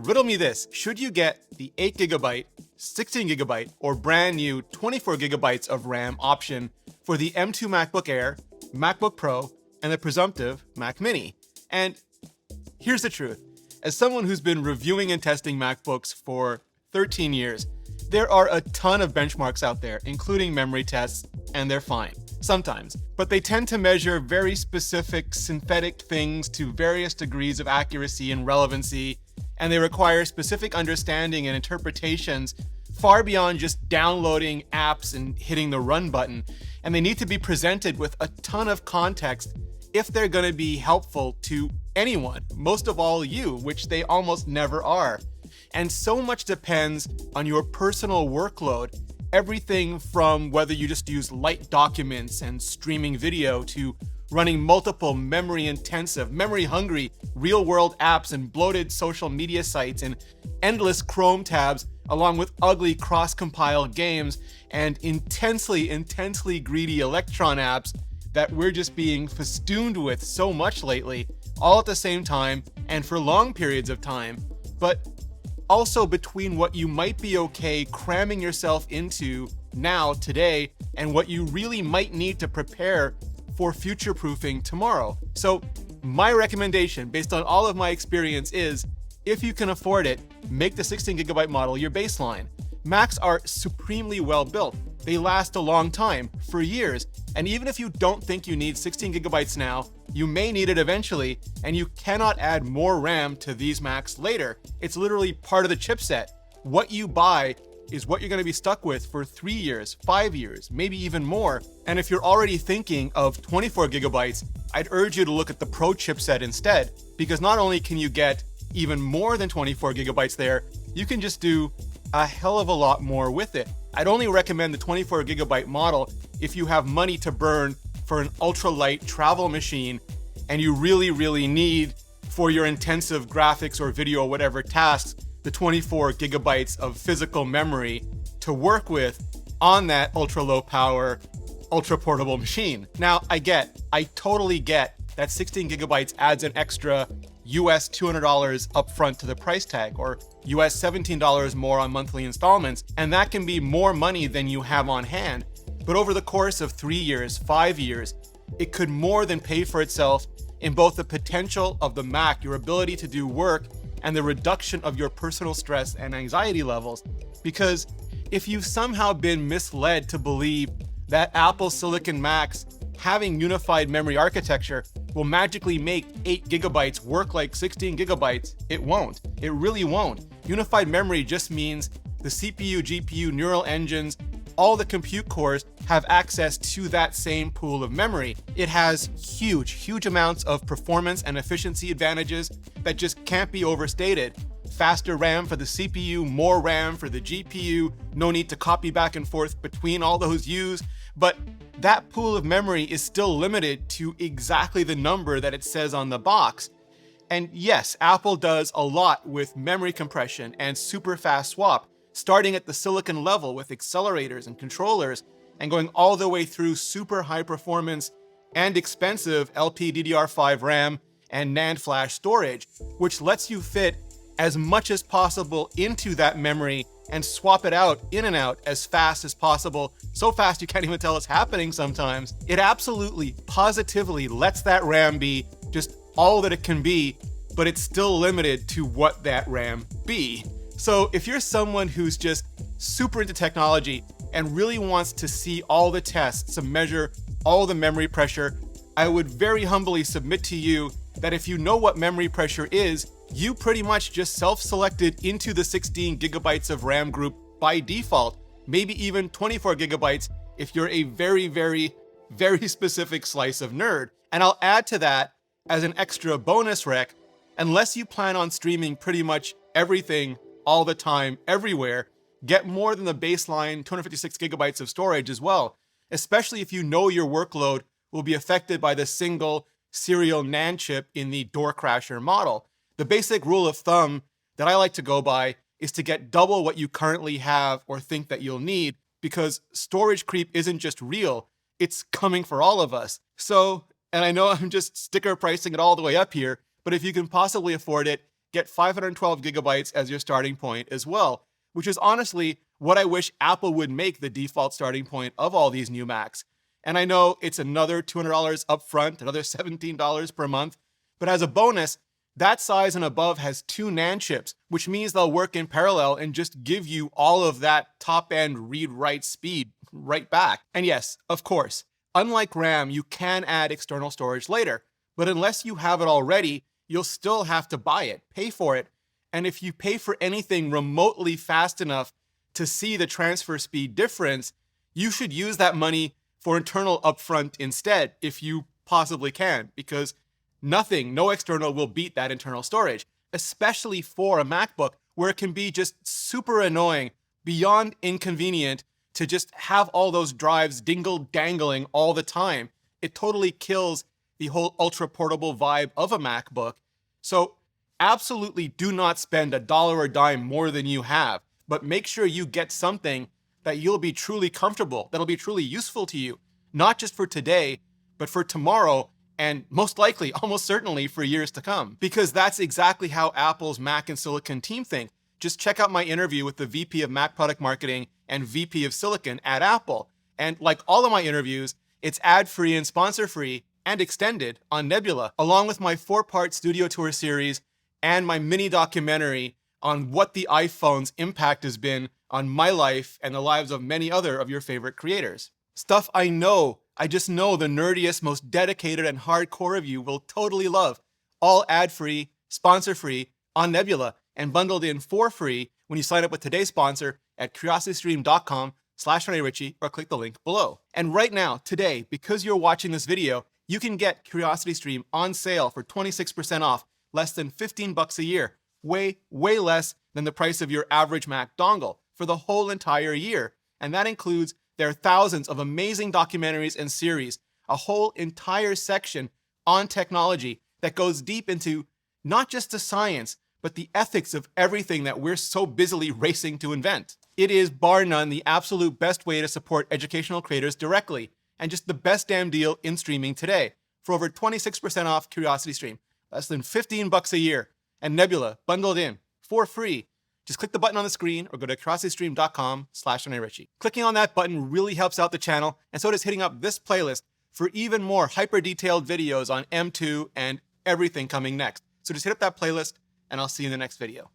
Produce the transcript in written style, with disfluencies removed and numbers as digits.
riddle me this. Should you get the 8GB, 16GB, or brand new 24GB of RAM option for the M2 MacBook Air, MacBook Pro, and the presumptive Mac Mini? And here's the truth. As someone who's been reviewing and testing MacBooks for 13 years, there are a ton of benchmarks out there, including memory tests, and they're fine, sometimes. But they tend to measure very specific synthetic things to various degrees of accuracy and relevancy, and they require specific understanding and interpretations far beyond just downloading apps and hitting the run button. And they need to be presented with a ton of context if they're going to be helpful to anyone, most of all you, which they almost never are. And so much depends on your personal workload, everything from whether you just use light documents and streaming video to running multiple memory-intensive, memory-hungry, real-world apps and bloated social media sites and endless Chrome tabs, along with ugly cross-compiled games and intensely greedy Electron apps that we're just being festooned with so much lately, all at the same time and for long periods of time. But also between what you might be okay cramming yourself into now, today, and what you really might need to prepare for future-proofing tomorrow. So my recommendation, based on all of my experience, is if you can afford it, make the 16GB model your baseline. Macs are supremely well built. They last a long time, for years. And even if you don't think you need 16GB now, you may need it eventually, and you cannot add more RAM to these Macs later. It's literally part of the chipset. What you buy is what you're going to be stuck with for 3 years, 5 years, maybe even more. And if you're already thinking of 24GB, I'd urge you to look at the Pro chipset instead, because not only can you get even more than 24GB there, you can just do a hell of a lot more with it. I'd only recommend the 24GB model if you have money to burn for an ultralight travel machine and you really need, for your intensive graphics or video or whatever tasks, the 24GB of physical memory to work with on that ultra low power, ultra portable machine. Now, I totally get that 16GB adds an extra US $200 upfront to the price tag, or US $17 more on monthly installments, and that can be more money than you have on hand. But over the course of 3 years, 5 years, it could more than pay for itself in both the potential of the Mac, your ability to do work, and the reduction of your personal stress and anxiety levels. Because if you've somehow been misled to believe that Apple Silicon Macs having unified memory architecture will magically make 8GB work like 16GB, it won't. It really won't. Unified memory just means the CPU, GPU, neural engines, all the compute cores have access to that same pool of memory. It has huge amounts of performance and efficiency advantages that just can't be overstated. Faster RAM for the CPU, more RAM for the GPU, no need to copy back and forth between all those U's, but that pool of memory is still limited to exactly the number that it says on the box. And yes, Apple does a lot with memory compression and super fast swap, starting at the silicon level with accelerators and controllers, and going all the way through super high performance and expensive LPDDR5 RAM and NAND flash storage, which lets you fit as much as possible into that memory and swap it out, in and out, as fast as possible. So fast you can't even tell it's happening sometimes. It absolutely, positively lets that RAM be just all that it can be, but it's still limited to what that RAM be. So if you're someone who's just super into technology and really wants to see all the tests and measure all the memory pressure, I would very humbly submit to you that if you know what memory pressure is, you pretty much just self-selected into the 16GB of RAM group by default, maybe even 24GB if you're a very specific slice of nerd. And I'll add to that, as an extra bonus rec, unless you plan on streaming pretty much everything all the time, everywhere, get more than the baseline 256GB of storage as well, especially if you know your workload will be affected by the single serial NAND chip in the door crasher model. The basic rule of thumb that I like to go by is to get double what you currently have or think that you'll need, because storage creep isn't just real, it's coming for all of us. So, and I know I'm just sticker pricing it all the way up here, but if you can possibly afford it, get 512 gigabytes as your starting point as well, which is honestly what I wish Apple would make the default starting point of all these new Macs. And I know it's another $200 upfront, another $17 per month, but as a bonus, that size and above has 2 NAND chips, which means they'll work in parallel and just give you all of that top-end read-write speed right back. And yes, of course, unlike RAM, you can add external storage later, but unless you have it already, you'll still have to buy it, pay for it, and if you pay for anything remotely fast enough to see the transfer speed difference, you should use that money for internal upfront instead, if you possibly can, because nothing, no external will beat that internal storage, especially for a MacBook where it can be just super annoying, beyond inconvenient to just have all those drives dingle-dangling all the time. It totally kills the whole ultra-portable vibe of a MacBook. So absolutely do not spend $1 or dime more than you have, but make sure you get something that you'll be truly comfortable, that'll be truly useful to you, not just for today, but for tomorrow, and most likely, almost certainly, for years to come. Because that's exactly how Apple's Mac and Silicon team think. Just check out my interview with the VP of Mac Product Marketing and VP of Silicon at Apple. And like all of my interviews, it's ad-free and sponsor-free and extended on Nebula, along with my 4-part studio tour series and my mini documentary on what the iPhone's impact has been on my life and the lives of many other of your favorite creators. Stuff I just know the nerdiest, most dedicated and hardcore of you will totally love. All ad-free, sponsor-free on Nebula and bundled in for free when you sign up with today's sponsor at curiositystream.com/Ritchie or click the link below. And right now, today, because you're watching this video, you can get CuriosityStream on sale for 26% off, less than $15 a year. Way, way less than the price of your average Mac dongle for the whole entire year. And that includes their thousands of amazing documentaries and series, a whole entire section on technology that goes deep into not just the science, but the ethics of everything that we're so busily racing to invent. It is, bar none, the absolute best way to support educational creators directly, and just the best damn deal in streaming today. For over 26% off CuriosityStream, less than $15 a year, and Nebula bundled in for free. Just click the button on the screen or go to curiositystream.com/Ritchie. Clicking on that button really helps out the channel, and so does hitting up this playlist for even more hyper-detailed videos on M2 and everything coming next. So just hit up that playlist, and I'll see you in the next video.